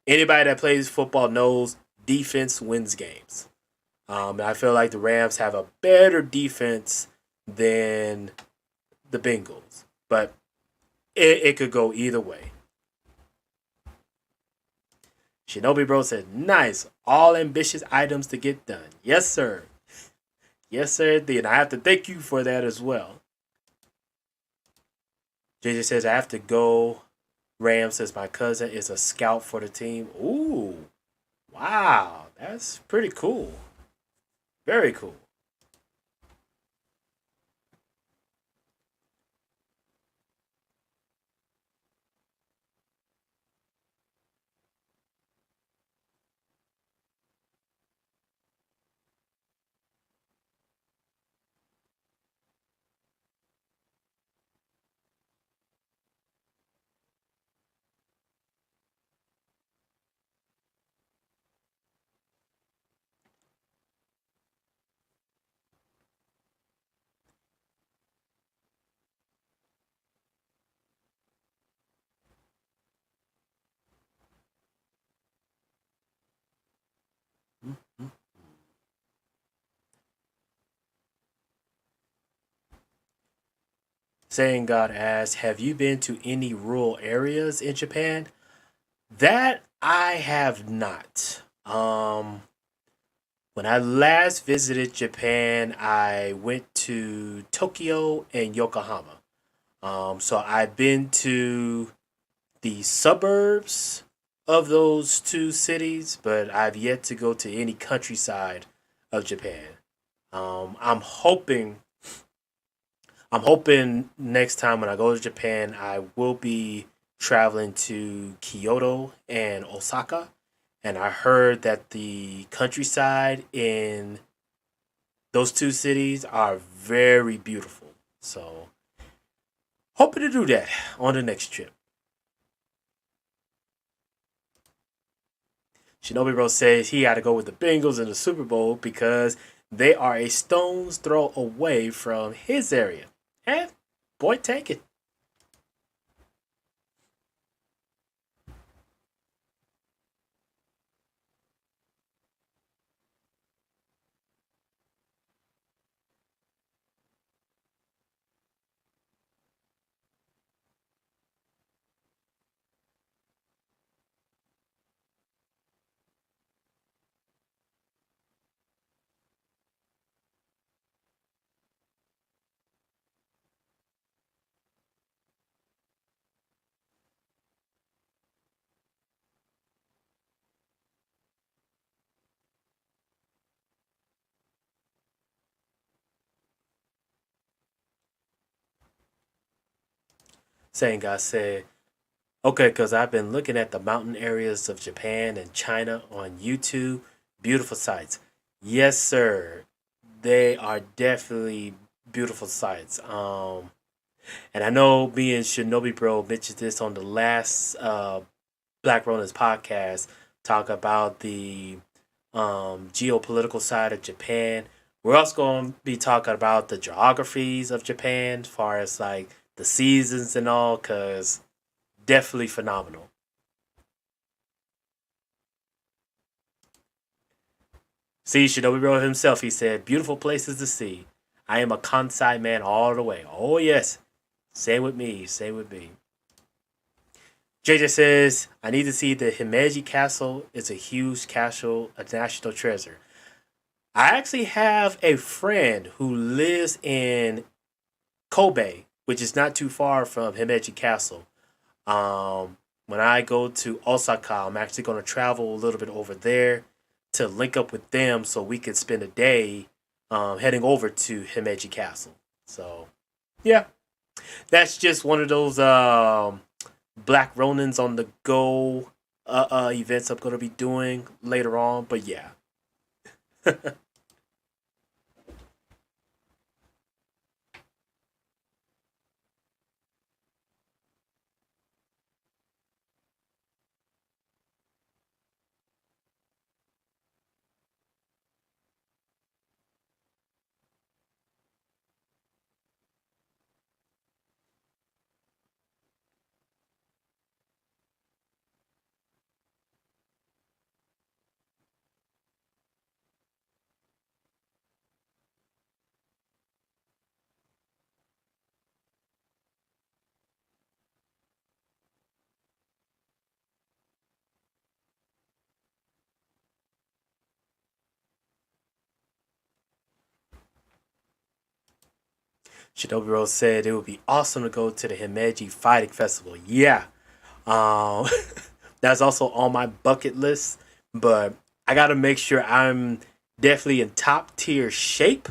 anybody that plays football knows defense wins games. And I feel like the Rams have a better defense than the Bengals, but it could go either way. Shinobi Bro said, nice. All ambitious items to get done. Yes, sir. Yes, sir, indeed. I have to thank you for that as well. JJ says, I have to go. Ram says, my cousin is a scout for the team. Ooh, wow. That's pretty cool. Very cool. Mm-hmm. Saying God asks, have you been to any rural areas in Japan? That I have not. When I last visited Japan, I went to Tokyo and Yokohama. So I've been to the suburbs of those two cities, but I've yet to go to any countryside of Japan. I'm hoping next time when I go to Japan, I will be traveling to Kyoto and Osaka. And I heard that the countryside in those two cities are very beautiful. So, hoping to do that on the next trip. Shinobi Bro says he had to go with the Bengals in the Super Bowl because they are a stone's throw away from his area. Eh, boy, take it. Saying God said, okay, because I've been looking at the mountain areas of Japan and China on YouTube. Beautiful sights. Yes, sir. They are definitely beautiful sights. And I know me and Shinobi Bro mentioned this on the last Black Ronins podcast, talk about the geopolitical side of Japan. We're also going to be talking about the geographies of Japan, as far as like the seasons and all, because definitely phenomenal. See, Shinobi Bro himself, he said, beautiful places to see. I am a Kansai man all the way. Oh, yes. Same with me. Same with me. JJ says, I need to see the Himeji Castle. It's a huge castle, a national treasure. I actually have a friend who lives in Kobe, which is not too far from Himeji Castle. When I go to Osaka, I'm actually going to travel a little bit over there to link up with them so we can spend a day heading over to Himeji Castle. So, yeah, that's just one of those Black Ronins on the go events I'm going to be doing later on. But yeah. Shinobi Rose said it would be awesome to go to the Himeji Fighting Festival. Yeah. Um, that's also on my bucket list, but I got to make sure I'm definitely in top tier shape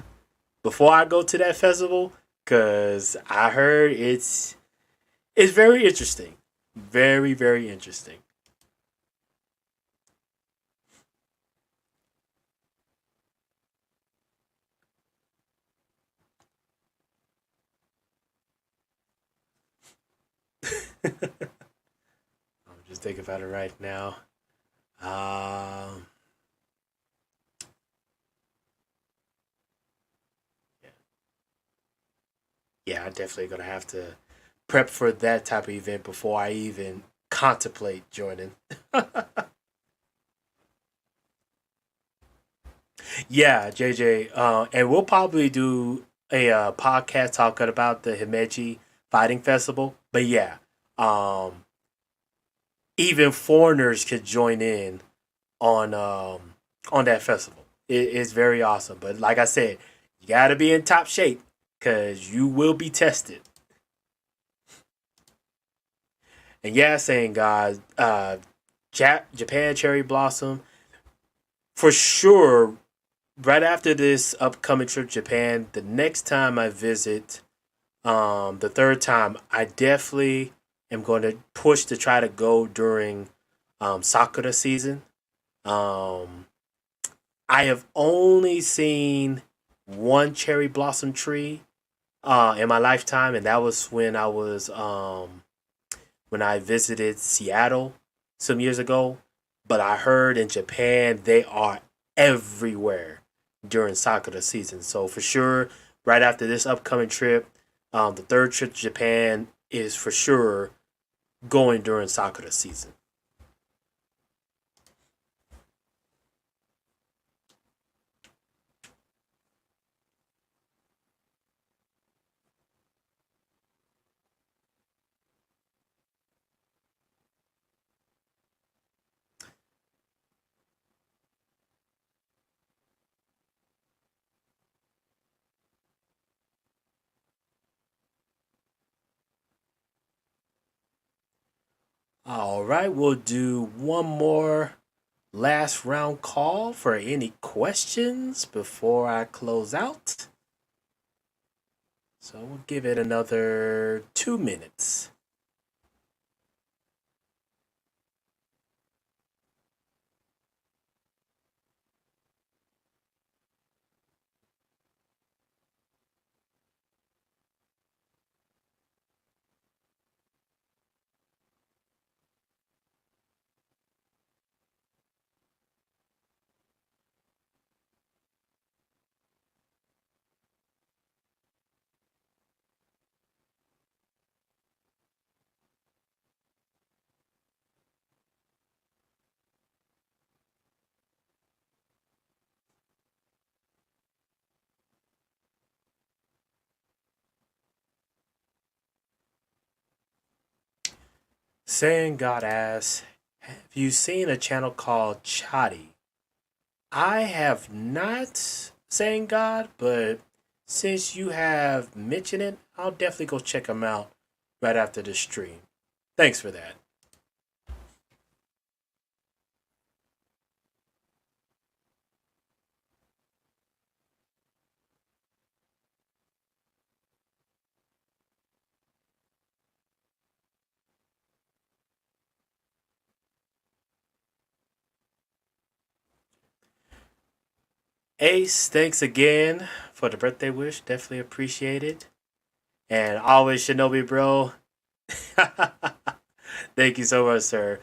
before I go to that festival because I heard it's very interesting. Very, very interesting. I'm just thinking about it right now. Um, yeah, yeah, I'm definitely gonna have to prep for that type of event before I even contemplate joining. Yeah, JJ, and we'll probably do a podcast talking about the Himeji Fighting Festival. But yeah, um, even foreigners could join in on that festival. It's very awesome. But like I said, you got to be in top shape because you will be tested. And yeah, saying God, Japan cherry blossom for sure right after this upcoming trip to Japan, the next time I visit, the third time, I definitely am going to push to try to go during Sakura season. Um, I have only seen one cherry blossom tree in my lifetime, and that was when I visited Seattle some years ago. But I heard in Japan they are everywhere during Sakura season. So for sure, right after this upcoming trip, the third trip to Japan is for sure going during Sakura season. All right, we'll do one more last round call for any questions before I close out. So we'll give it another 2 minutes. Saying God asks, have you seen a channel called Chadi? I have not, saying God, but since you have mentioned it, I'll definitely go check them out right after the stream. Thanks for that. Ace, thanks again for the birthday wish. Definitely appreciate it. And always, Shinobi Bro, thank you so much, sir.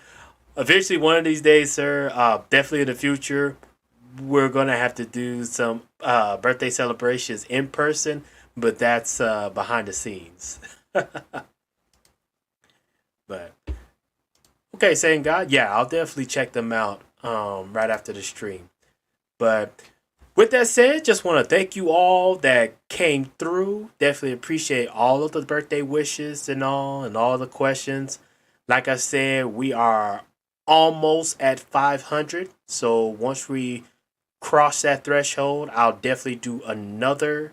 Eventually, one of these days, sir, definitely in the future, we're gonna have to do some birthday celebrations in person, but that's behind the scenes. But okay, saying God, yeah, I'll definitely check them out right after the stream. But with that said, just want to thank you all that came through. Definitely appreciate all of the birthday wishes and all the questions. Like I said, we are almost at 500. So once we cross that threshold, I'll definitely do another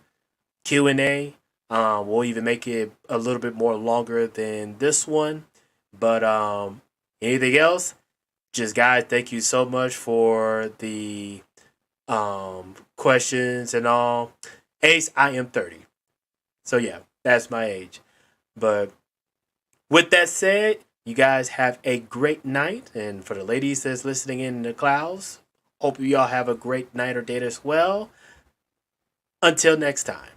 Q&A. We'll even make it a little bit more longer than this one. But anything else? Just guys, thank you so much for the questions and all. Ace, I am 30. So yeah, that's my age. But with that said, you guys have a great night. And for the ladies that's listening in the clouds, hope you all have a great night or day as well. Until next time.